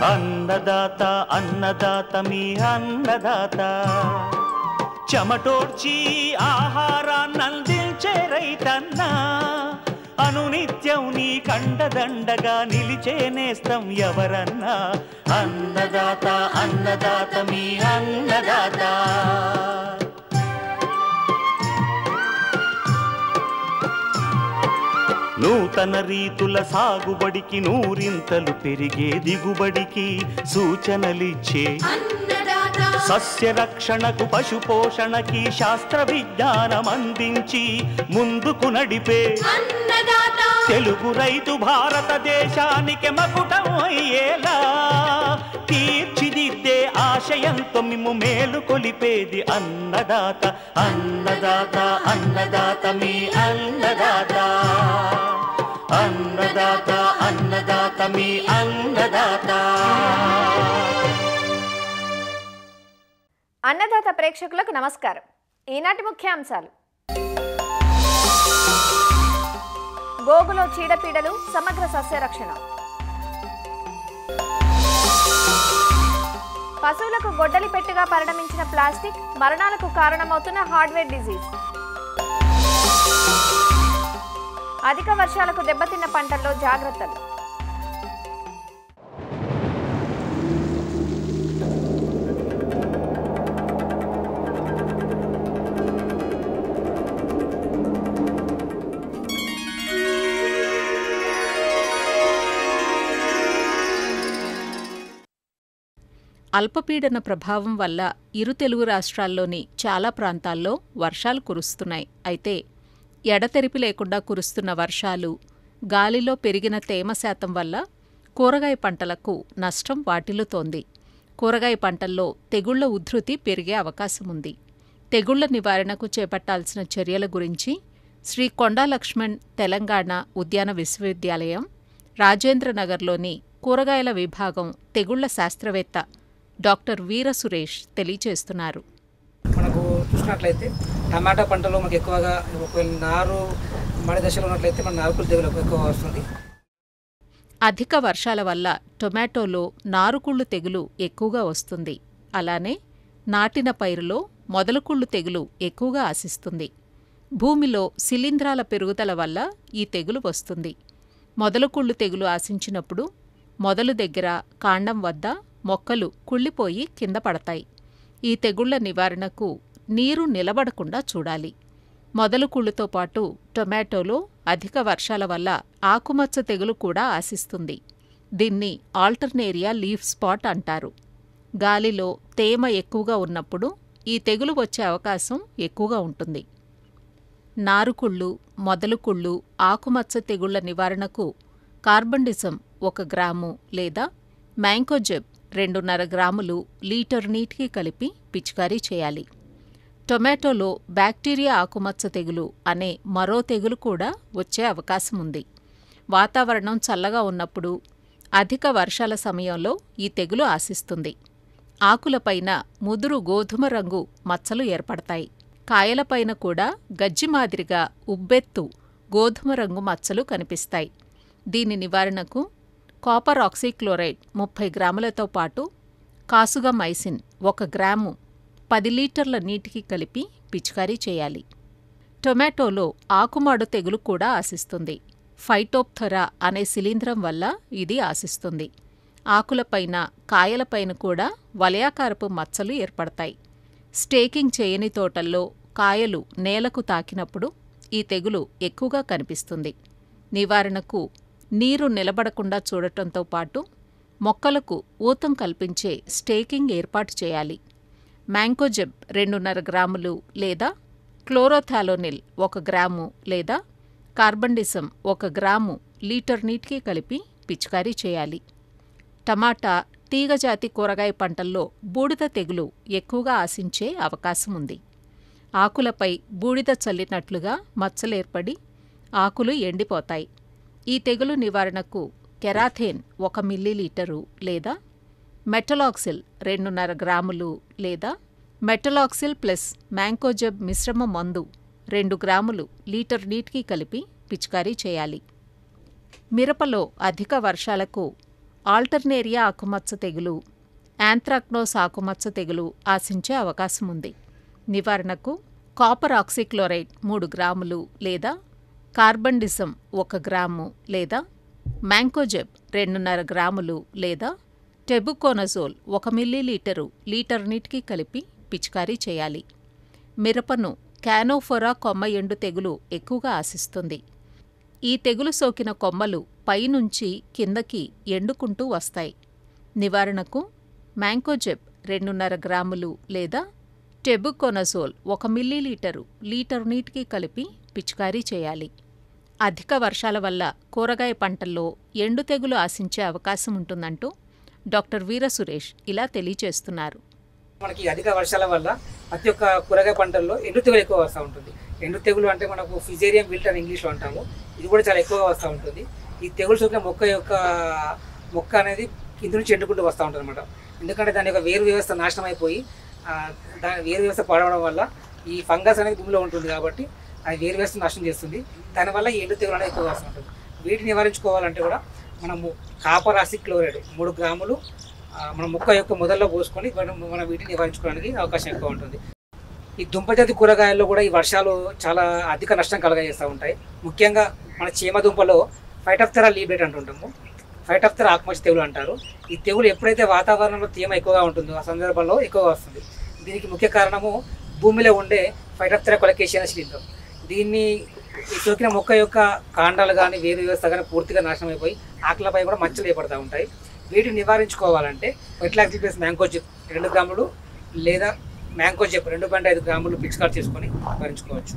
అన్నదాత అన్నదాత మీ అన్నదాత చెమటోడ్చి ఆహారాన్నందించే రైతన్నా అనునిత్యం నీ కండదండగా నిలిచే నేస్తం ఎవరన్నా అన్నదాత అన్నదాత మీ అన్నదాత నూతన రీతుల సాగుబడికి నూరింతలు పెరిగే దిగుబడికి సూచనలిచ్చే సస్య రక్షణకు పశు పోషణకి శాస్త్ర విజ్ఞానం అందించి ముందుకు నడిపే తెలుగు రైతు భారతదేశానికి మకుటం అయ్యేలా తీర్చిదిద్దే ఆశయంతో మిమ్ము మేలు కొలిపేది అన్నదాత అన్నదాత అన్నదాత మీ అన్నదాత అన్నదాత అన్నదాత మీ అన్నదాత. అన్నదాత ప్రేక్షకులకు నమస్కారం. ఈనాటి ముఖ్యాంశాలు: గోగులో చీడపీడలు, సమగ్ర సస్యరక్షణ, పశువులకు గొడ్డలి పెట్టుగా పరిణమించిన ప్లాస్టిక్ మరణాలకు కారణమవుతున్న హార్డ్వేర్ డిజీజ్, అధిక వర్షాలకు దెబ్బతిన్న పంటల్లో జాగ్రత్తలు. అల్పపీడన ప్రభావం వల్ల ఇరు తెలుగు రాష్ట్రాల్లోని చాలా ప్రాంతాల్లో వర్షాలు కురుస్తున్నాయి. అయితే ఎడతెరిపి లేకుండా కురుస్తున్న వర్షాలు, గాలిలో పెరిగిన తేమ శాతం వల్ల కూరగాయ పంటలకు నష్టం వాటిల్లుతోంది. కూరగాయ పంటల్లో తెగుళ్ల ఉధృతి పెరిగే అవకాశముంది. తెగుళ్ల నివారణకు చేపట్టాల్సిన చర్యల గురించి శ్రీ కొండా లక్ష్మణ్ తెలంగాణ ఉద్యాన విశ్వవిద్యాలయం రాజేంద్రనగర్లోని కూరగాయల విభాగం తెగుళ్ల శాస్త్రవేత్త డాక్టర్ వీర సురేష్ తెలియచేస్తున్నారు. మనకు చూసినట్లయితే టమాటా పంటలో మనకు ఎక్కువగా ఒకవేళ నారు మడి దశలో ఉన్నట్లయితే మన నారుకులు తెగులు ఎక్కువ వస్తుంది. అధిక వర్షాల వల్ల టొమాటోలో నారుకుళ్ళు తెగులు ఎక్కువగా వస్తుంది. అలానే నాటిన పైరులో మొదలుకుళ్ళు తెగులు ఎక్కువగా ఆశిస్తుంది. భూమిలో శిలీంధ్రాల పెరుగుదల వల్ల ఈ తెగులు వస్తుంది. మొదలుకుళ్ళు తెగులు ఆశించినప్పుడు మొదలు దగ్గర, కాండం వద్ద మొక్కలు కుళ్ళిపోయి కింద పడతాయి. ఈ తెగుళ్ల నివారణకు నీరు నిలబడకుండా చూడాలి. మొదలుకుళ్ళుతో పాటు టొమాటోలో అధిక వర్షాల వల్ల ఆకుమచ్చ తెగులు కూడా ఆశిస్తుంది. దీన్ని ఆల్టర్నేరియా లీఫ్ స్పాట్ అంటారు. గాలిలో తేమ ఎక్కువగా ఉన్నప్పుడు ఈ తెగులు వచ్చే అవకాశం ఎక్కువగా ఉంటుంది. నారుకుళ్ళు, మొదలుకుళ్ళు, ఆకుమచ్చ తెగుళ్ల నివారణకు కార్బండిజం 1 గ్రాము లేదా మ్యాంకోజెబ్ 2.5 గ్రాములు లీటర్ నీటికి కలిపి పిచికారీ చేయాలి. టొమాటోలో బ్యాక్టీరియా ఆకుమచ్చ తెగులు అనే మరో తెగులు కూడా వచ్చే అవకాశముంది. వాతావరణం చల్లగా ఉన్నప్పుడు, అధిక వర్షాల సమయంలో ఈ తెగులు ఆశిస్తుంది. ఆకులపైన ముదురు గోధుమ రంగు మచ్చలు ఏర్పడతాయి. కాయలపైన కూడా గజ్జి మాదిరిగా ఉబ్బెత్తు గోధుమ రంగు మచ్చలు కనిపిస్తాయి. దీని నివారణకు కాపర్ ఆక్సీక్లోరైడ్ 30 గ్రాములతో పాటు కాసుగమైసిన్ 1 గ్రాము 10 లీటర్ల నీటికి కలిపి పిచికారీ చేయాలి. టొమాటోలో ఆకుమాడు తెగులు కూడా ఆశిస్తుంది. ఫైటోప్థొరా అనే శిలీంధ్రం వల్ల ఇది ఆశిస్తుంది. ఆకులపైన, కాయలపైన కూడా వలయాకారపు మచ్చలు ఏర్పడతాయి. స్టేకింగ్ చేయని తోటల్లో కాయలు నేలకు తాకినప్పుడు ఈ తెగులు ఎక్కువగా కనిపిస్తుంది. నివారణకు నీరు నిలబడకుండా చూడటంతో పాటు మొక్కలకు ఊతం కల్పించే స్టేకింగ్ ఏర్పాటు చేయాలి. మ్యాంకోజెబ్ 2.5 గ్రాములు లేదా క్లోరోథాలోనిల్ 1 గ్రాము లేదా కార్బండిజం 1 గ్రాము లీటర్ నీటికి కలిపి పిచికారీ చేయాలి. టమాటా, తీగజాతి కూరగాయ పంటల్లో బూడిద తెగులు ఎక్కువగా ఆశించే అవకాశముంది. ఆకులపై బూడిద చల్లినట్లుగా మచ్చలేర్పడి ఆకులు ఎండిపోతాయి. ఈ తెగులు నివారణకు కెరాథేన్ 1 మిల్లీలీటరు లేదా మెటలాక్సిల్ 2.5 గ్రాములు లేదా మెటలాక్సిల్ ప్లస్ మ్యాంకోజెబ్ మిశ్రమ మందు 2 గ్రాములు లీటర్ నీటికి కలిపి పిచికారీ చేయాలి. మిరపలో అధిక వర్షాలకు ఆల్టర్నేరియా ఆకుమచ్చ తెగులు, యాంథ్రాక్నోస్ ఆకుమచ్చ తెగులు ఆశించే అవకాశం ఉంది. నివారణకు కాపర్ ఆక్సీక్లోరైడ్ 3 గ్రాములు లేదా కార్బండిజం 1 గ్రాము లేదా మ్యాంకోజెబ్ 2.5 గ్రాములు లేదా టెబుకోనజోల్ 1 మిల్లీలీటరు లీటర్ నీటికి కలిపి పిచికారీ చేయాలి. మిరపను క్యానోఫోరా కొమ్మ ఎండు తెగులు ఎక్కువగా ఆశిస్తుంది. ఈ తెగులు సోకిన కొమ్మలు పైనుంచి కిందకి ఎండుకుంటూ వస్తాయి. నివారణకు మ్యాంకోజెబ్ 2.5 గ్రాములు లేదా టెబుకోనజోల్ 1 మిల్లీలీటరు లీటర్ నీటికి కలిపి పిచికారీ చేయాలి. అధిక వర్షాల వల్ల కూరగాయ పంటల్లో ఎండు తెగులు ఆశించే అవకాశం ఉంటుందంటూ డాక్టర్ వీర సురేష్ ఇలా తెలియజేస్తున్నారు. మనకి అధిక వర్షాల వల్ల ప్రతి ఒక్క కూరగాయ పంటల్లో ఎండు తెగులు ఎక్కువ వస్తూ ఉంటుంది. ఎండు తెగులు అంటే మనకు ఫిజేరియం విల్ట్ అని ఇంగ్లీష్లో అంటాము. ఇది కూడా చాలా ఎక్కువగా వస్తూ ఉంటుంది. ఈ తెగులు సోకిన మొక్క అనేది కింద నుంచి ఎండుకుంటూ వస్తూ ఉంటుంది అనమాట. ఎందుకంటే దాని యొక్క వేరు వ్యవస్థ నాశనం అయిపోయి దాని వేరు వ్యవస్థ పాడవడం వల్ల ఈ ఫంగస్ అనేది భూమిలో ఉంటుంది కాబట్టి అది వేరు వ్యవస్థ నాశనం చేస్తుంది. దానివల్ల ఈ ఎండు తెగులు అనేది ఎక్కువగా వస్తూ ఉంటుంది. వీటిని నివారించుకోవాలంటే కూడా మనము కాపర్ ఆక్సీక్లోరైడ్ 3 గ్రాములు మన మొక్క యొక్క మొదల్లో పోసుకొని మనం వీటిని నివారించుకోవడానికి అవకాశం ఎక్కువ ఉంటుంది. ఈ దుంపజాతి కూరగాయల్లో కూడా ఈ వర్షాలు చాలా అధిక నష్టం కలగజేస్తూ ఉంటాయి. ముఖ్యంగా మన చీమ దుంపలో ఫైటోప్తెరా లీబ్రేట్ అంటుంటాము. ఫైటోప్తెరా ఆకుమచ్చ తెగులు అంటారు. ఈ తెగులు ఎప్పుడైతే వాతావరణంలో తేమ ఎక్కువగా ఉంటుందో ఆ సందర్భంలో ఎక్కువగా వస్తుంది. దీనికి ముఖ్య కారణము భూమిలో ఉండే ఫైటోప్తెరా కొలకేసియా సిండ్రోమ్. దీన్ని సోకిన మొక్క యొక్క కాండాలు కానీ వేరు వ్యవస్థ కానీ పూర్తిగా నాశనం అయిపోయి ఆకులపై కూడా మచ్చలు ఏర్పడుతూ ఉంటాయి. వీటిని నివారించుకోవాలంటే మెట్లాక్సిల్ మ్యాంకోజెబ్ 2 గ్రాములు లేదా మ్యాంకోజెబ్ 2.5 గ్రాములు పిచికారీ చేసుకొని నివారించుకోవచ్చు.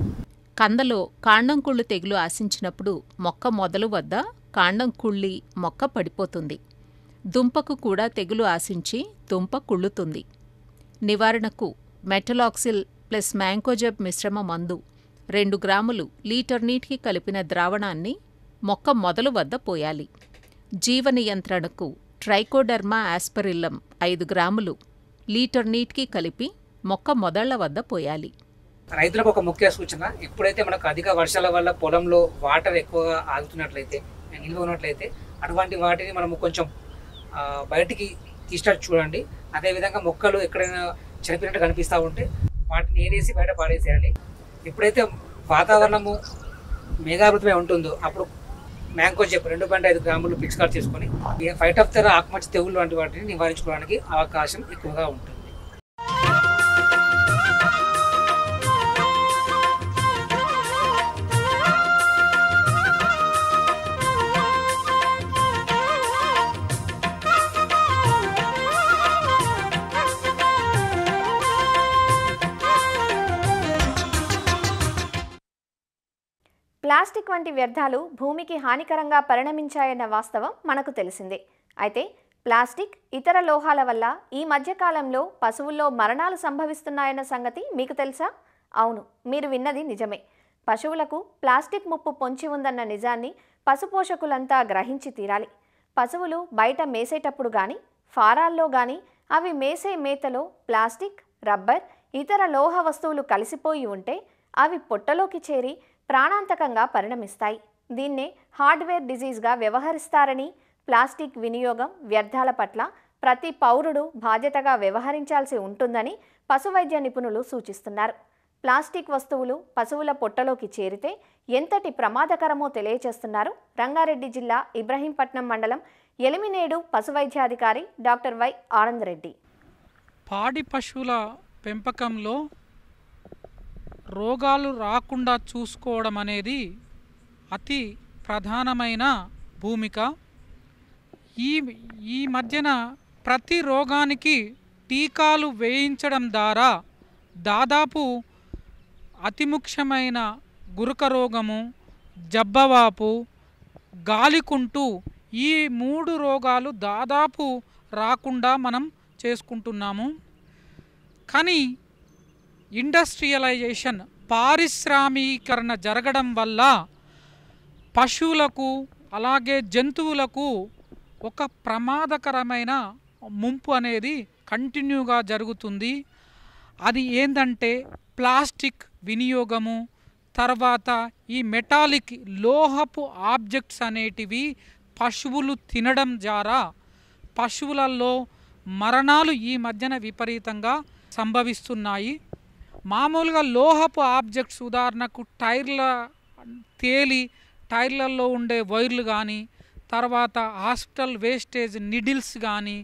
కందలో కాండం కుళ్ళు తెగులు ఆశించినప్పుడు మొక్క మొదలు వద్ద కాండం కుళ్ళి మొక్క పడిపోతుంది. దుంపకు కూడా తెగులు ఆశించి దుంప కుళ్ళుతుంది. నివారణకు మెటలాక్సిల్ ప్లస్ మ్యాంకోజెబ్ మిశ్రమ మందు 2 గ్రాములు లీటర్ నీటికి కలిపిన ద్రావణాన్ని మొక్క మొదలు వద్ద పోయాలి. జీవ నియంత్రణకు ట్రైకోడర్మా ఆస్పరిల్లం 5 గ్రాములు లీటర్ నీటికి కలిపి మొక్క మొదళ్ల వద్ద పోయాలి. రైతులకు ఒక ముఖ్య సూచన, ఎప్పుడైతే మనకు అధిక వర్షాల వల్ల పొలంలో వాటర్ ఎక్కువగా ఆగుతున్నట్లయితే, నిల్వ ఉన్నట్లయితే అటువంటి వాటిని మనము కొంచెం బయటికి తీసినట్టు చూడండి. అదేవిధంగా మొక్కలు ఎక్కడైనా చనిపోయినట్టు కనిపిస్తూ ఉంటే వాటిని ఏరేసి బయట పాడేసేయాలి. ఎప్పుడైతే వాతావరణము మేఘావృతమై ఉంటుందో అప్పుడు మ్యాంకోజెబ్ 2.5 గ్రాములు పిచికారీ చేసుకొని ఫైటోప్తెరా ఆకుమచ్చ తెగులు వంటి వాటిని నివారించుకోవడానికి అవకాశం ఎక్కువగా ఉంటుంది. ప్లాస్టిక్ వంటి వ్యర్థాలు భూమికి హానికరంగా పరిణమించాయన్న వాస్తవం మనకు తెలిసిందే. అయితే ప్లాస్టిక్, ఇతర లోహాల వల్ల ఈ మధ్యకాలంలో పశువుల్లో మరణాలు సంభవిస్తున్నాయన్న సంగతి మీకు తెలుసా? అవును, మీరు విన్నది నిజమే. పశువులకు ప్లాస్టిక్ ముప్పు పొంచి ఉందన్న నిజాన్ని పశుపోషకులంతా గ్రహించి తీరాలి. పశువులు బయట మేసేటప్పుడు కానీ, ఫారాల్లో కానీ అవి మేసే మేతలో ప్లాస్టిక్, రబ్బర్, ఇతర లోహ వస్తువులు కలిసిపోయి ఉంటే అవి పొట్టలోకి చేరి ప్రాణాంతకంగా పరిణమిస్తాయి. దీన్నే హార్డ్వేర్ డిజీజ్గా వ్యవహరిస్తారని, ప్లాస్టిక్ వినియోగం, వ్యర్థాల పట్ల ప్రతి పౌరుడు బాధ్యతగా వ్యవహరించాల్సి ఉంటుందని పశువైద్య నిపుణులు సూచిస్తున్నారు. ప్లాస్టిక్ వస్తువులు పశువుల పొట్టలోకి చేరితే ఎంతటి ప్రమాదకరమో తెలియచేస్తున్నారు రంగారెడ్డి జిల్లా ఇబ్రహీంపట్నం మండలం ఎలిమినేడు పశువైద్యాధికారి డాక్టర్ వై ఆనంద్ రెడ్డి. పాడి పశువుల పెంపకంలో రోగాలు రాకుండా చూసుకోవడం అనేది అతి ప్రధానమైన భూమిక. ఈ మధ్యన ప్రతి రోగానికి టీకాలు వేయించడం ద్వారా దాదాపు అతి ముఖ్యమైన గురక రోగము, జబ్బవాపు, గాలికుంటు ఈ 3 రోగాలు దాదాపు రాకుండా మనం చేసుకుంటున్నాము. కానీ ఇండస్ట్రియలైజేషన్, పారిశ్రామీకరణ జరగడం వల్ల పశువులకు అలాగే జంతువులకు ఒక ప్రమాదకరమైన ముంపు అనేది కంటిన్యూగా జరుగుతుంది. అది ఏంటంటే ప్లాస్టిక్ వినియోగము, తర్వాత ఈ మెటాలిక్ లోహపు ఆబ్జెక్ట్స్ అనేటివి పశువులు తినడం ద్వారా పశువులలో మరణాలు ఈ మధ్యన విపరీతంగా సంభవిస్తున్నాయి. మామూలుగా లోహపు ఆబ్జెక్ట్స్, ఉదాహరణకు టైర్లలో ఉండే వైర్లు కానీ, తర్వాత హాస్పిటల్ వేస్టేజ్ నిడిల్స్ కానీ,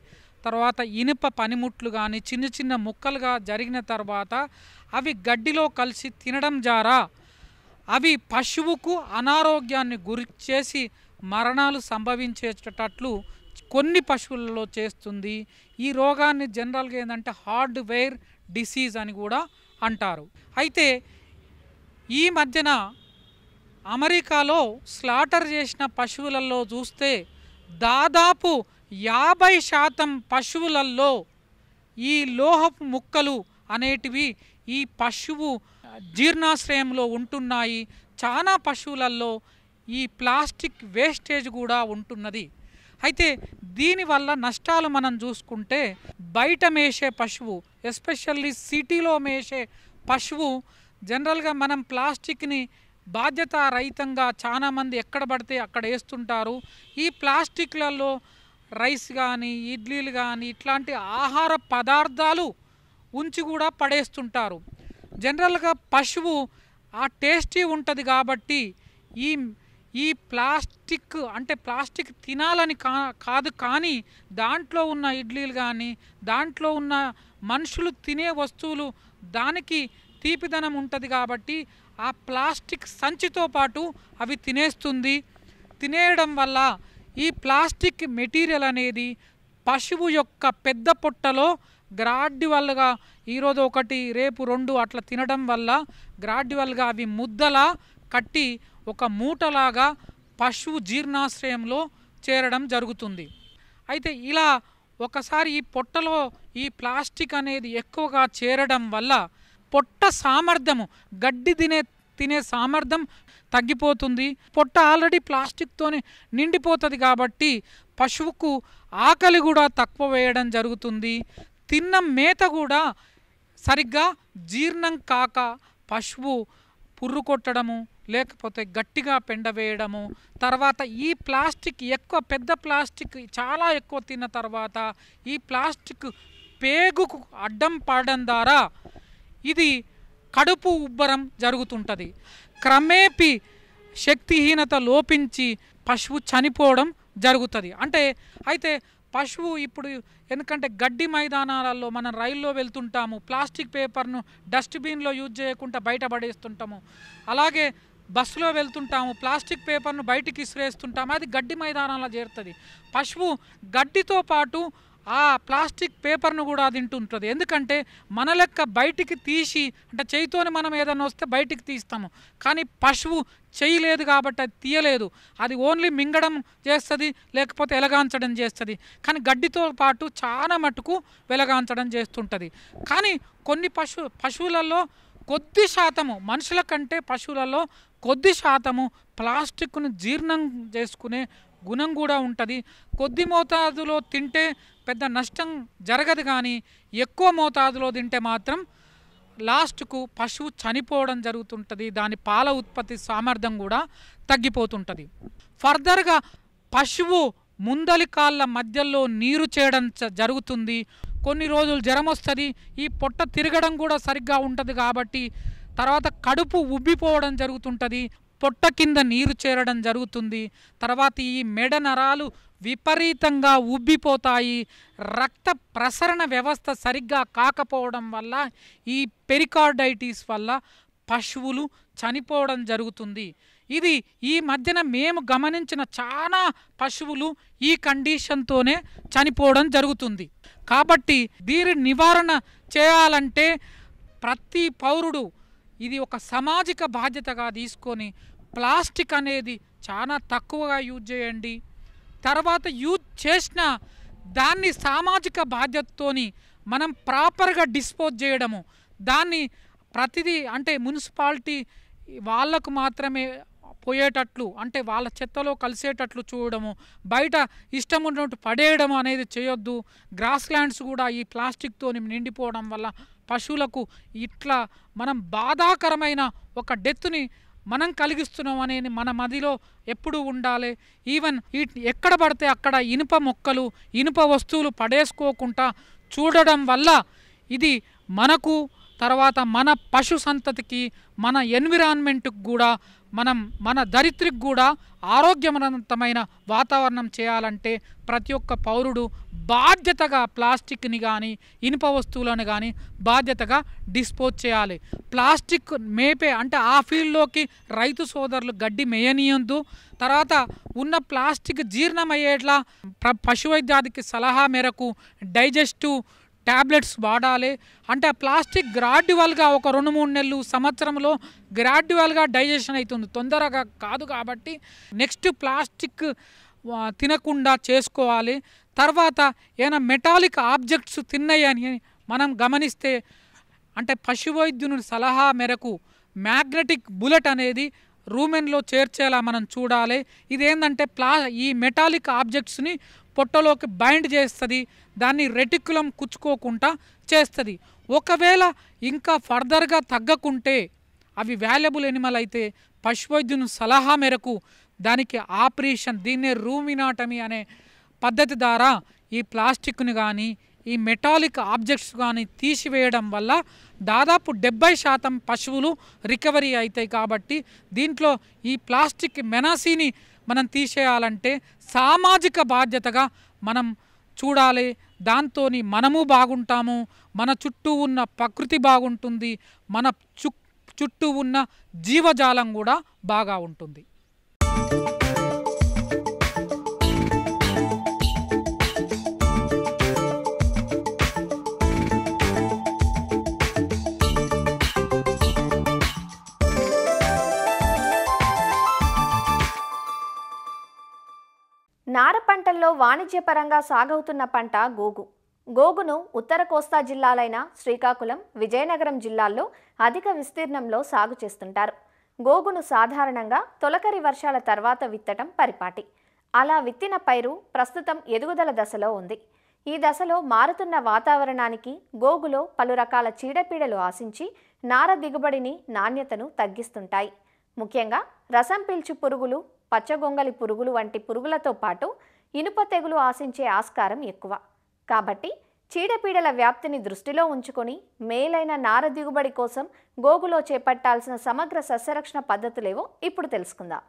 తర్వాత ఇనుప పనిముట్లు కానీ చిన్న చిన్న ముక్కలుగా జరిగిన తర్వాత అవి గడ్డిలో కలిసి తినడం ద్వారా అవి పశువుకు అనారోగ్యాన్ని గురి చేసి మరణాలు సంభవించేటట్లు కొన్ని పశువులలో చేస్తుంది. ఈ రోగాన్ని జనరల్గా ఏంటంటే హార్డ్వేర్ డిసీజ్ అని కూడా అంటారు. అయితే ఈ మధ్యన అమెరికాలో స్లాటర్ చేసిన పశువులలో చూస్తే దాదాపు 50% పశువులలో ఈ లోహపు ముక్కలు అనేటివి ఈ పశువు జీర్ణాశ్రయంలో ఉంటున్నాయి. చాలా పశువులలో ఈ ప్లాస్టిక్ వేస్టేజ్ కూడా ఉంటున్నది. అయితే దీనివల్ల నష్టాలు మనం చూసుకుంటే బయట మేసే పశువు, ఎస్పెషల్లీ సిటీలో మేసే పశువు, జనరల్గా మనం ప్లాస్టిక్ని బాధ్యతారహితంగా చాలామంది ఎక్కడ పడితే అక్కడ వేస్తుంటారు. ఈ ప్లాస్టిక్లలో రైస్ కానీ, ఇడ్లీలు కానీ ఇట్లాంటి ఆహార పదార్థాలు ఉంచి కూడా పడేస్తుంటారు. జనరల్గా పశువు ఆ టేస్టీ ఉంటుంది కాబట్టి ఈ ప్లాస్టిక్ అంటే ప్లాస్టిక్ తినాలని కాదు, కానీ దాంట్లో ఉన్న ఇడ్లీలు కానీ, దాంట్లో ఉన్న మనుషులు తినే వస్తువులు దానికి తీపిదనం ఉంటుంది కాబట్టి ఆ ప్లాస్టిక్ సంచితో పాటు అవి తినేస్తుంది. తినేయడం వల్ల ఈ ప్లాస్టిక్ మెటీరియల్ అనేది పశువు యొక్క పెద్ద పొట్టలో గ్రాడ్యువల్గా ఈరోజు 1 రేపు 2 అట్లా తినడం వల్ల గ్రాడ్యువల్గా అవి ముద్దలా కట్టి ఒక మూటలాగా పశువు జీర్ణాశ్రయంలో చేరడం జరుగుతుంది. అయితే ఇలా ఒకసారి ఈ పొట్టలో ఈ ప్లాస్టిక్ అనేది ఎక్కువగా చేరడం వల్ల పొట్ట సామర్థ్యము, గడ్డి తినే సామర్థ్యం తగ్గిపోతుంది. పొట్ట ఆల్రెడీ ప్లాస్టిక్తోనే నిండిపోతుంది కాబట్టి పశువుకు ఆకలి కూడా తక్కువ వేయడం జరుగుతుంది. తిన్న మేత కూడా సరిగ్గా జీర్ణం కాక పశువు పుర్రు కొట్టడము, లేకపోతే గట్టిగా పెండవేయడము, తర్వాత ఈ ప్లాస్టిక్ పెద్ద ప్లాస్టిక్ చాలా ఎక్కువ తిన్న తర్వాత ఈ ప్లాస్టిక్ పేగుకు అడ్డం పడడం ద్వారా ఇది కడుపు ఉబ్బరం జరుగుతుంటుంది. క్రమేపీ శక్తిహీనత లోపించి పశువు చనిపోవడం జరుగుతుంది. అయితే పశువు ఇప్పుడు ఎందుకంటే గడ్డి మైదానాలలో మనం రైల్లో వెళ్తుంటాము, ప్లాస్టిక్ పేపర్ను డస్ట్బిన్లో యూజ్ చేయకుండా బయట పడేస్తుంటాము. అలాగే బస్సులో వెళ్తుంటాము, ప్లాస్టిక్ పేపర్ను బయటికి ఇసిరేస్తుంటాము, అది గడ్డి మైదానాల్లో చేరుతుంది. పశువు గడ్డితో పాటు ఆ ప్లాస్టిక్ పేపర్ను కూడా తింటుంటుంది. ఎందుకంటే మన లెక్క బయటికి తీసి అంటే చేయితోని మనం ఏదైనా వస్తే బయటికి తీస్తాము, కానీ పశువు చేయలేదు కాబట్టి అది తీయలేదు. అది ఓన్లీ మింగడం చేస్తుంది, లేకపోతే ఎలగాంచడం చేస్తుంది. కానీ గడ్డితో పాటు చాలా మటుకు వెలగాంచడం చేస్తుంటుంది. కానీ కొన్ని పశువులలో కొద్ది శాతము, మనుషుల కంటే పశువులలో కొద్ది శాతము ప్లాస్టిక్ను జీర్ణం చేసుకునే గుణం కూడా ఉంటుంది. కొద్ది మోతాదులో తింటే పెద్ద నష్టం జరగదు, కానీ ఎక్కువ మోతాదులో తింటే మాత్రం లాస్ట్కు పశువు చనిపోవడం జరుగుతుంటుంది. దాని పాల ఉత్పత్తి సామర్థ్యం కూడా తగ్గిపోతుంటుంది. ఫర్దర్గా పశువు ముందలి కాళ్ళ మధ్యలో నీరు చేయడం జరుగుతుంది. కొన్ని రోజులు జ్వరం వస్తుంది, ఈ పొట్ట తిరగడం కూడా సరిగ్గా ఉంటుంది కాబట్టి తర్వాత కడుపు ఉబ్బిపోవడం జరుగుతుంటుంది, పొట్ట కింద నీరు చేరడం జరుగుతుంది. తర్వాత ఈ మెడ నరాలు విపరీతంగా ఉబ్బిపోతాయి. రక్త ప్రసరణ వ్యవస్థ సరిగ్గా కాకపోవడం వల్ల ఈ పెరికార్డైటిస్ వల్ల పశువులు చనిపోవడం జరుగుతుంది. ఇది ఈ మధ్యన మేము గమనించిన చాలా పశువులు ఈ కండిషన్తోనే చనిపోవడం జరుగుతుంది. కాబట్టి దీని నివారణ చేయాలంటే ప్రతి పౌరుడు ఇది ఒక సామాజిక బాధ్యతగా తీసుకొని ప్లాస్టిక్ అనేది చాలా తక్కువగా యూజ్ చేయండి. తర్వాత యూజ్ చేసిన దాన్ని సామాజిక బాధ్యతతోని మనం ప్రాపర్గా డిస్పోజ్ చేయడము, దాన్ని ప్రతిదీ అంటే మున్సిపాలిటీ వాళ్ళకు మాత్రమే పోయేటట్లు అంటే వాళ్ళ చెత్తలో కలిసేటట్లు చూడడము, బయట ఇష్టం ఉన్నట్టు పడేయడం అనేది చేయొద్దు. గ్రాస్ ల్యాండ్స్ కూడా ఈ ప్లాస్టిక్తో నిండిపోవడం వల్ల పశువులకు ఇట్లా మనం బాధాకరమైన ఒక డెత్ని మనం కలిగిస్తున్నాం అనేది మన మదిలో ఎప్పుడూ ఉండాలి. ఈవెన్ ఎక్కడ పడితే అక్కడ ఇనుప మొక్కలు ఇనుప వస్తువులు పడేసుకోకుండా చూడడం వల్ల ఇది మనకు తర్వాత మన పశు సంతతికి మన ఎన్విరాన్మెంట్కి కూడా మన ధరిత్రికి కూడా ఆరోగ్యవంతమైన వాతావరణం చేయాలంటే ప్రతి ఒక్క పౌరుడు బాధ్యతగా ప్లాస్టిక్ని కానీ ఇనుప వస్తువులను కానీ బాధ్యతగా డిస్పోజ్ చేయాలి. ప్లాస్టిక్ మేపే అంటే ఆ ఫీల్డ్లోకి రైతు సోదరులు గడ్డి మేయనీయొద్దు. తర్వాత ఉన్న ప్లాస్టిక్ జీర్ణమయ్యేట్లా పశువైద్యాధికి సలహా మేరకు డైజెస్టివ్ ట్యాబ్లెట్స్ వాడాలి. అంటే ప్లాస్టిక్ గ్రాడ్యువల్గా ఒక 2-3 నెలలు సంవత్సరంలో గ్రాడ్యువల్గా డైజెషన్ అవుతుంది, తొందరగా కాదు. కాబట్టి నెక్స్ట్ ప్లాస్టిక్ తినకుండా చేసుకోవాలి. తర్వాత ఏమైనా మెటాలిక్ ఆబ్జెక్ట్స్ తిన్నాయని మనం గమనిస్తే అంటే పశువైద్యుని సలహా మేరకు మ్యాగ్నెటిక్ బుల్లెట్ అనేది రూమెన్లో చేర్చేలా మనం చూడాలి. ఇదేంటంటే ఈ మెటాలిక్ ఆబ్జెక్ట్స్ని పొట్టలోకి బైండ్ చేస్తుంది, దాన్ని రెటిక్యులం కుచ్చుకోకుండా చేస్తుంది. ఒకవేళ ఇంకా ఫర్దర్గా తగ్గకుంటే అవి వాల్యుబుల్ ఎనిమల్ అయితే పశువైద్యుని సలహా మేరకు దానికి ఆపరేషన్, దీన్నే రూమినాటమీ అనే పద్ధతి ద్వారా ఈ ప్లాస్టిక్ని కానీ ఈ మెటాలిక్ ఆబ్జెక్ట్స్ కానీ తీసివేయడం వల్ల దాదాపు 70% పశువులు రికవరీ అవుతాయి. కాబట్టి దీంట్లో ఈ ప్లాస్టిక్ మెనాసీని మనం తీసేయాలంటే సామాజిక బాధ్యతగా మనం చూడాలి. దాంతో మనము బాగుంటాము, మన చుట్టూ ఉన్న ప్రకృతి బాగుంటుంది, మన చుట్టూ ఉన్న జీవజాలం కూడా బాగా ఉంటుంది. నార పంటల్లో వాణిజ్యపరంగా సాగవుతున్న పంట గోగు. గోగును ఉత్తర కోస్తా జిల్లాలైన శ్రీకాకుళం, విజయనగరం జిల్లాల్లో అధిక విస్తీర్ణంలో సాగు చేస్తుంటారు. గోగును సాధారణంగా తొలకరి వర్షాల తర్వాత విత్తటం పరిపాటి. అలా విత్తిన పైరు ప్రస్తుతం ఎదుగుదల దశలో ఉంది. ఈ దశలో మారుతున్న వాతావరణానికి గోగులో పలు రకాల చీడపీడలు ఆశించి నార దిగుబడిని, నాణ్యతను తగ్గిస్తుంటాయి. ముఖ్యంగా రసం పీల్చు పురుగులు, పచ్చగొంగలి పురుగులు వంటి పురుగులతో పాటు ఇనుప తెగులు ఆశించే ఆస్కారం ఎక్కువ. కాబట్టి చీడపీడల వ్యాప్తిని దృష్టిలో ఉంచుకొని మేలైన నార దిగుబడి కోసం గోగులో చేపట్టాల్సిన సమగ్ర సస్యరక్షణ పద్ధతులేవో ఇప్పుడు తెలుసుకుందాం.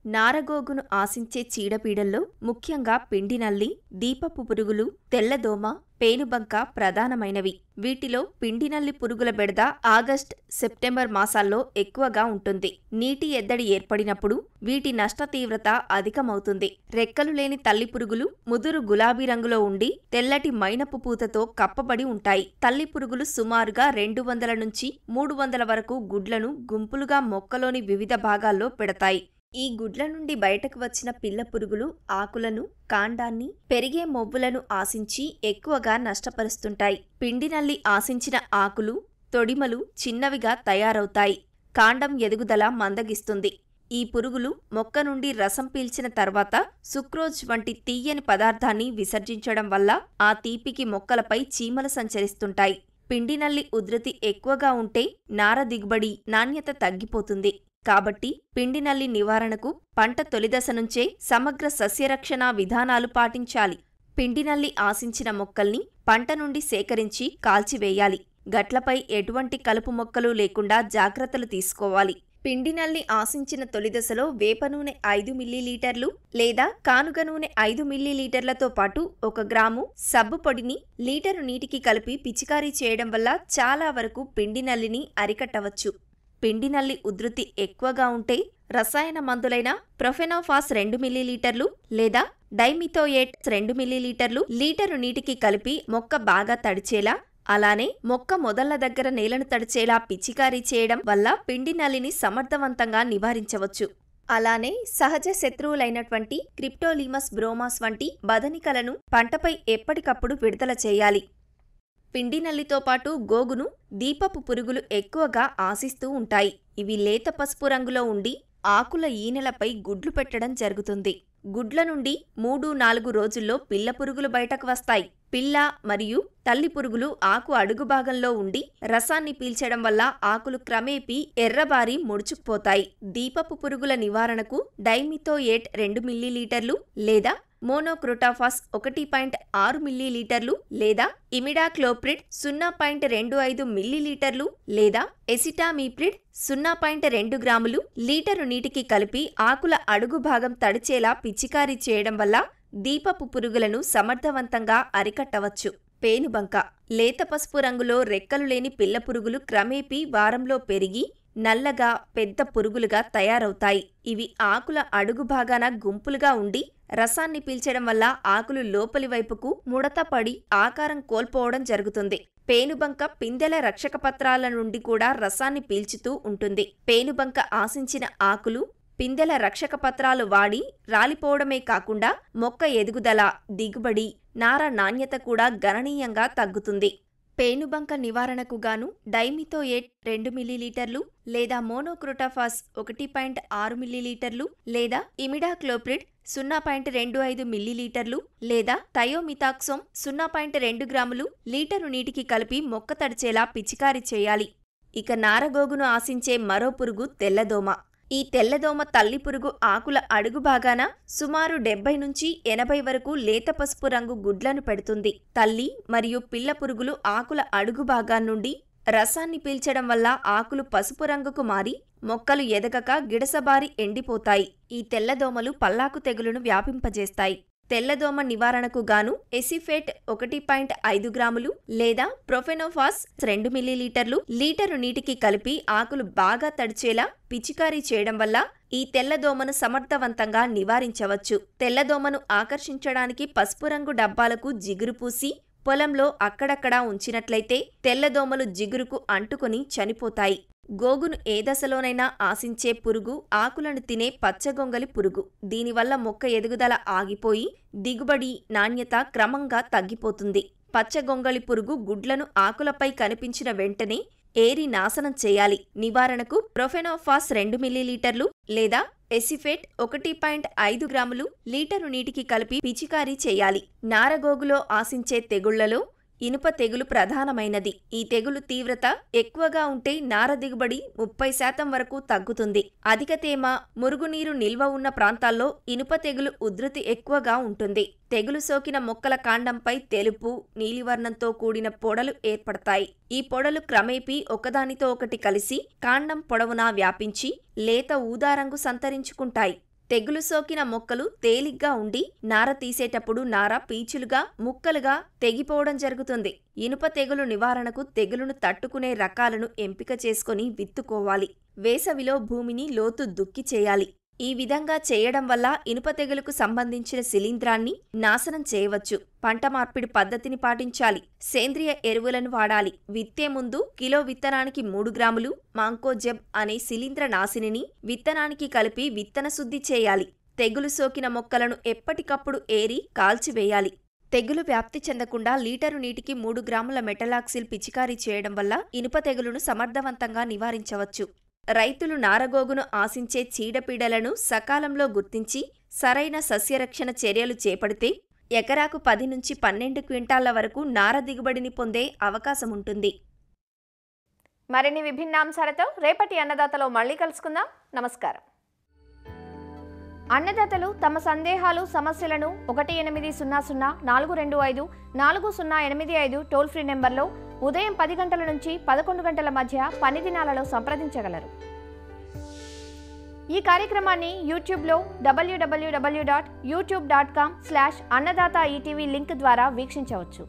నారగోగును ఆశించే చీడపీడల్లో ముఖ్యంగా పిండినల్లి, దీపపు పురుగులు, తెల్లదోమ, పేనుబంక ప్రధానమైనవి. వీటిలో పిండినల్లి పురుగుల బెడద ఆగస్ట్, సెప్టెంబర్ మాసాల్లో ఎక్కువగా ఉంటుంది. నీటి ఎద్దడి ఏర్పడినప్పుడు వీటి నష్ట తీవ్రత అధికమవుతుంది. రెక్కలు లేని తల్లి పురుగులు ముదురు గులాబీ రంగులో ఉండి తెల్లటి మైనపు పూతతో కప్పబడి ఉంటాయి. తల్లి పురుగులు సుమారుగా 200 నుంచి 300 వరకు గుడ్లను గుంపులుగా మొక్కలోని వివిధ భాగాల్లో పెడతాయి. ఈ గుడ్ల నుండి బయటకు వచ్చిన పిల్ల పురుగులు ఆకులను, కాండాన్ని, పెరిగే మొవ్వులను ఆశించి ఎక్కువగా నష్టపరుస్తుంటాయి. పిండినల్లి ఆశించిన ఆకులు, తొడిమలు చిన్నవిగా తయారవుతాయి. కాండం ఎదుగుదల మందగిస్తుంది. ఈ పురుగులు మొక్క నుండి రసం పీల్చిన తర్వాత సుక్రోజ్ వంటి తీయని పదార్థాన్ని విసర్జించడం వల్ల ఆ తీపికి మొక్కలపై చీమలు సంచరిస్తుంటాయి. పిండినల్లి ఉధృతి ఎక్కువగా ఉంటే నార దిగుబడి, నాణ్యత తగ్గిపోతుంది. కాబట్టి పిండినల్లి నివారణకు పంట తొలిదశ నుంచే సమగ్ర సస్యరక్షణ విధానాలు పాటించాలి. పిండినల్లి ఆశించిన మొక్కల్ని పంట నుండి సేకరించి కాల్చివేయాలి. గట్లపై ఎటువంటి కలుపు మొక్కలు లేకుండా జాగ్రత్తలు తీసుకోవాలి. పిండినల్లి ఆశించిన తొలిదశలో వేప నూనె 5 మిల్లీలీటర్లు లేదా కానుగ నూనె 5 మిల్లీలీటర్లతో పాటు 1 గ్రాము సబ్బు పొడిని లీటరు నీటికి కలిపి పిచికారీ చేయడం వల్ల చాలా వరకు పిండినల్లిని అరికట్టవచ్చు. పిండినల్లి ఉధృతి ఎక్కువగా ఉంటే రసాయన మందులైన ప్రొఫెనోఫాస్ 2 మిల్లీలీటర్లు లేదా డైమిథోయేట్ 2 మిల్లీలీటర్లు లీటరు నీటికి కలిపి మొక్క బాగా తడిచేలా, అలానే మొక్క మొదళ్ల దగ్గర నేలను తడిచేలా పిచికారీ చేయడం వల్ల పిండినల్లిని సమర్థవంతంగా నివారించవచ్చు. అలానే సహజ శత్రువులైనటువంటి క్రిప్టోలీమస్ బ్రోమాస్ వంటి బదనికలను పంటపై ఎప్పటికప్పుడు విడుదల చేయాలి. పిండినల్లితో పాటు గోగును దీపపు పురుగులు ఎక్కువగా ఆశిస్తూ ఉంటాయి. ఇవి లేత పసుపు రంగులో ఉండి ఆకుల ఈనెలపై గుడ్లు పెట్టడం జరుగుతుంది. గుడ్ల నుండి 3-4 రోజుల్లో పిల్ల పురుగులు బయటకు వస్తాయి. పిల్ల మరియు తల్లి పురుగులు ఆకు అడుగు భాగంలో ఉండి రసాన్ని పీల్చడం వల్ల ఆకులు క్రమేపీ ఎర్రబారి ముడుచుకుపోతాయి. దీపపు పురుగుల నివారణకు డైమిథోయేట్ 2 మిల్లీలీటర్లు లేదా మోనోక్రోటాఫాస్ 1.6 మిల్లీలీటర్లు లేదా ఇమిడాక్లోప్రిడ్ 0.25 మిల్లీలీటర్లు లేదా ఎసిటామిప్రిడ్ 0.2 గ్రాములు లీటరు నీటికి కలిపి ఆకుల అడుగు భాగం తడిచేలా పిచికారీ చేయడం వల్ల దీపపు పురుగులను సమర్థవంతంగా అరికట్టవచ్చు. పేనుబంక లేత పసుపు రంగులో రెక్కలు లేని పిల్ల పురుగులు క్రమేపీ వారంలో పెరిగి నల్లగా పెద్ద పురుగులుగా తయారవుతాయి. ఇవి ఆకుల అడుగు భాగాన గుంపులుగా ఉండి రసాన్ని పీల్చడం వల్ల ఆకులు లోపలి వైపుకు ముడత పడి ఆకారం కోల్పోవడం జరుగుతుంది. పేనుబంక పిందెల రక్షకపత్రాల నుండి కూడా రసాన్ని పీల్చుతూ ఉంటుంది. పేనుబంక ఆశించిన ఆకులు పిందెల రక్షకపత్రాలు వాడి రాలిపోవడమే కాకుండా మొక్క ఎదుగుదల, దిగుబడి, నార నాణ్యత కూడా గణనీయంగా తగ్గుతుంది. పేనుబంక నివారణకు గాను డైమిథోయేట్ 2 మిల్లీలీటర్లు లేదా మోనోక్రోటాఫాస్ 1.6 మిల్లీలీటర్లు లేదా ఇమిడాక్లోప్రిడ్ 0.25 మిల్లీలీటర్లు లేదా థయోమిథాక్సోమ్ 0.2 గ్రాములు లీటరు నీటికి కలిపి మొక్క తడిచేలా పిచికారీ చేయాలి. ఇక నారగోగును ఆశించే మరో పురుగు తెల్లదోమ. ఈ తెల్లదోమ తల్లి పురుగు ఆకుల అడుగు భాగాన సుమారు 70 నుంచి 80 వరకు లేత పసుపు రంగు గుడ్లను పెడుతుంది. తల్లి మరియు పిల్ల పురుగులు ఆకుల అడుగు భాగాన్నుండి రసాన్ని పీల్చడం వల్ల ఆకులు పసుపు రంగుకు మారి మొక్కలు ఎదగక గిడసబారి ఎండిపోతాయి. ఈ తెల్లదోమలు పల్లాకు తెగులును వ్యాపింపజేస్తాయి. తెల్లదోమ నివారణకు గాను ఎసిఫేట్ 1.5 గ్రాములు లేదా ప్రొఫెనోఫాస్ 2 మిల్లీలీటర్లు లీటరు నీటికి కలిపి ఆకులు బాగా తడిచేలా పిచికారీ చేయడం వల్ల ఈ తెల్లదోమను సమర్థవంతంగా నివారించవచ్చు. తెల్లదోమను ఆకర్షించడానికి పసుపు రంగు డబ్బాలకు జిగురు పూసి పొలంలో అక్కడక్కడా ఉంచినట్లయితే తెల్లదోమలు జిగురుకు అంటుకొని చనిపోతాయి. గోగును ఏ దశలోనైనా ఆశించే పురుగు ఆకులను తినే పచ్చగొంగలి పురుగు. దీనివల్ల మొక్క ఎదుగుదల ఆగిపోయి దిగుబడి, నాణ్యత క్రమంగా తగ్గిపోతుంది. పచ్చగొంగలి పురుగు గుడ్లను ఆకులపై కనిపించిన వెంటనే ఏరి నాశనం చేయాలి. నివారణకు ప్రొఫెనోఫాస్ 2 మిల్లీలీటర్లు లేదా ఎసిఫేట్ 1.5 గ్రాములు లీటరు నీటికి కలిపి పిచికారీ చేయాలి. నారగోగులో ఆశించే తెగుళ్లలో ఇనుప తెగులు ప్రధానమైనది. ఈ తెగులు తీవ్రత ఎక్కువగా ఉంటే నార దిగుబడి 30% వరకు తగ్గుతుంది. అధిక తేమ, మురుగునీరు నిల్వ ఉన్న ప్రాంతాల్లో ఇనుప తెగులు ఉధృతి ఎక్కువగా ఉంటుంది. తెగులు సోకిన మొక్కల కాండంపై తెలుపు, నీలివర్ణంతో కూడిన పొడలు ఏర్పడతాయి. ఈ పొడలు క్రమేపీ ఒకదానితో ఒకటి కలిసి కాండం పొడవునా వ్యాపించి లేత ఊదారంగు సంతరించుకుంటాయి. తెగులు సోకిన మొక్కలు తేలిగ్గా ఉండి నార తీసేటప్పుడు నార పీచులుగా, ముక్కలుగా తెగిపోవడం జరుగుతుంది. ఇనుప తెగులు నివారణకు తెగులును తట్టుకునే రకాలను ఎంపిక చేసుకుని విత్తుకోవాలి. వేసవిలో భూమిని లోతు దుక్కి చేయాలి. ఈ విధంగా చేయడం వల్ల ఇనుప తెగులుకు సంబంధించిన శిలీంధ్రాన్ని నాశనం చేయవచ్చు. పంట మార్పిడి పద్ధతిని పాటించాలి. సేంద్రియ ఎరువులను వాడాలి. విత్తే ముందు కిలో విత్తనానికి 3 గ్రాములు మాంకోజెబ్ అనే శిలీంద్ర నాశినిని విత్తనానికి కలిపి విత్తన శుద్ధి చేయాలి. తెగులు సోకిన మొక్కలను ఎప్పటికప్పుడు ఏరి కాల్చివేయాలి. తెగులు వ్యాప్తి చెందకుండా లీటరు నీటికి 3 గ్రాముల మెటలాక్సిల్ పిచికారీ చేయడం వల్ల ఇనుప తెగులును సమర్థవంతంగా నివారించవచ్చు. రైతులు నారగోగును ఆశించే చీడపీడలను సకాలంలో గుర్తించి సరైన సస్యరక్షణ చర్యలు చేపడితే ఎకరాకు 10 నుంచి 12 క్వింటాళ్ల వరకు నార దిగుబడిని పొందే అవకాశముంటుంది. మరిన్ని విభిన్న అంశాలతో రేపటి అన్నదాతలో మళ్ళీ కలుసుకుందాం. నమస్కారం. అన్నదాతలు తమ సందేహాలు, సమస్యలను 1800-425-4085 టోల్ ఫ్రీ నెంబర్లో ఉదయం 10 గంటల నుంచి 11 గంటల మధ్య పని దినాలలో సంప్రదించగలరు. ఈ కార్యక్రమాన్ని యూట్యూబ్లో www.youtube.com/annadaata ETV లింక్ ద్వారా వీక్షించవచ్చు.